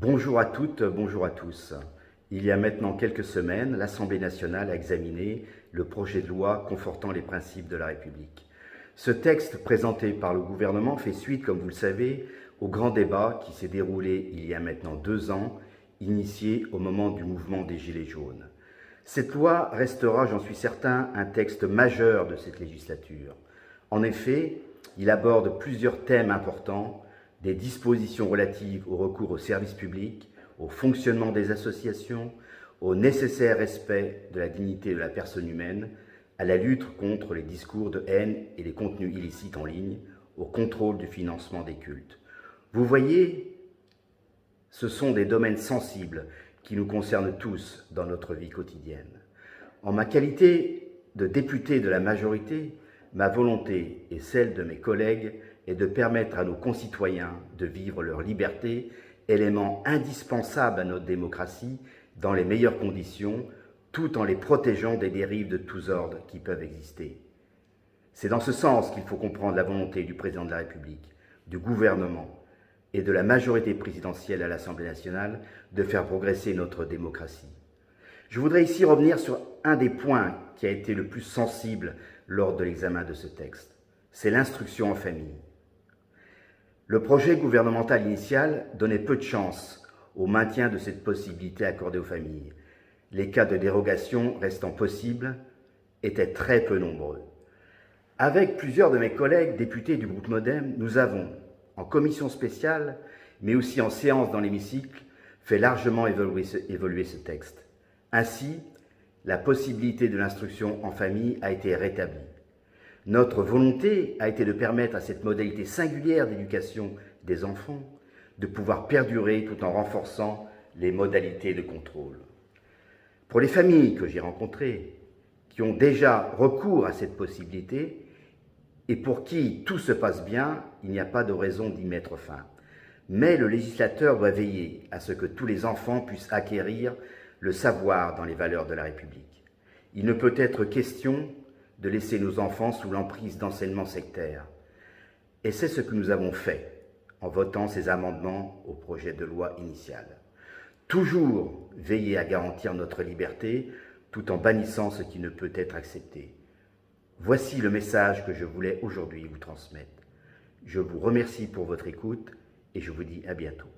Bonjour à toutes, bonjour à tous. Il y a maintenant quelques semaines, l'Assemblée nationale a examiné le projet de loi confortant les principes de la République. Ce texte présenté par le gouvernement fait suite, comme vous le savez, au grand débat qui s'est déroulé il y a maintenant 2 ans, initié au moment du mouvement des Gilets jaunes. Cette loi restera, j'en suis certain, un texte majeur de cette législature. En effet, il aborde plusieurs thèmes importants, des dispositions relatives au recours aux services publics, au fonctionnement des associations, au nécessaire respect de la dignité de la personne humaine, à la lutte contre les discours de haine et les contenus illicites en ligne, au contrôle du financement des cultes. Vous voyez, ce sont des domaines sensibles qui nous concernent tous dans notre vie quotidienne. En ma qualité de député de la majorité, ma volonté et celle de mes collègues est de permettre à nos concitoyens de vivre leur liberté, élément indispensable à notre démocratie, dans les meilleures conditions, tout en les protégeant des dérives de tous ordres qui peuvent exister. C'est dans ce sens qu'il faut comprendre la volonté du président de la République, du gouvernement et de la majorité présidentielle à l'Assemblée nationale de faire progresser notre démocratie. Je voudrais ici revenir sur un des points qui a été le plus sensible lors de l'examen de ce texte. C'est l'instruction en famille. Le projet gouvernemental initial donnait peu de chance au maintien de cette possibilité accordée aux familles. Les cas de dérogation restant possibles étaient très peu nombreux. Avec plusieurs de mes collègues députés du groupe MoDem, nous avons, en commission spéciale, mais aussi en séance dans l'hémicycle, fait largement évoluer ce texte. Ainsi, la possibilité de l'instruction en famille a été rétablie. Notre volonté a été de permettre à cette modalité singulière d'éducation des enfants de pouvoir perdurer tout en renforçant les modalités de contrôle. Pour les familles que j'ai rencontrées, qui ont déjà recours à cette possibilité et pour qui tout se passe bien, il n'y a pas de raison d'y mettre fin. Mais le législateur doit veiller à ce que tous les enfants puissent acquérir le savoir dans les valeurs de la République. Il ne peut être question de laisser nos enfants sous l'emprise d'enseignements sectaires. Et c'est ce que nous avons fait en votant ces amendements au projet de loi initial. Toujours veiller à garantir notre liberté tout en bannissant ce qui ne peut être accepté. Voici le message que je voulais aujourd'hui vous transmettre. Je vous remercie pour votre écoute et je vous dis à bientôt.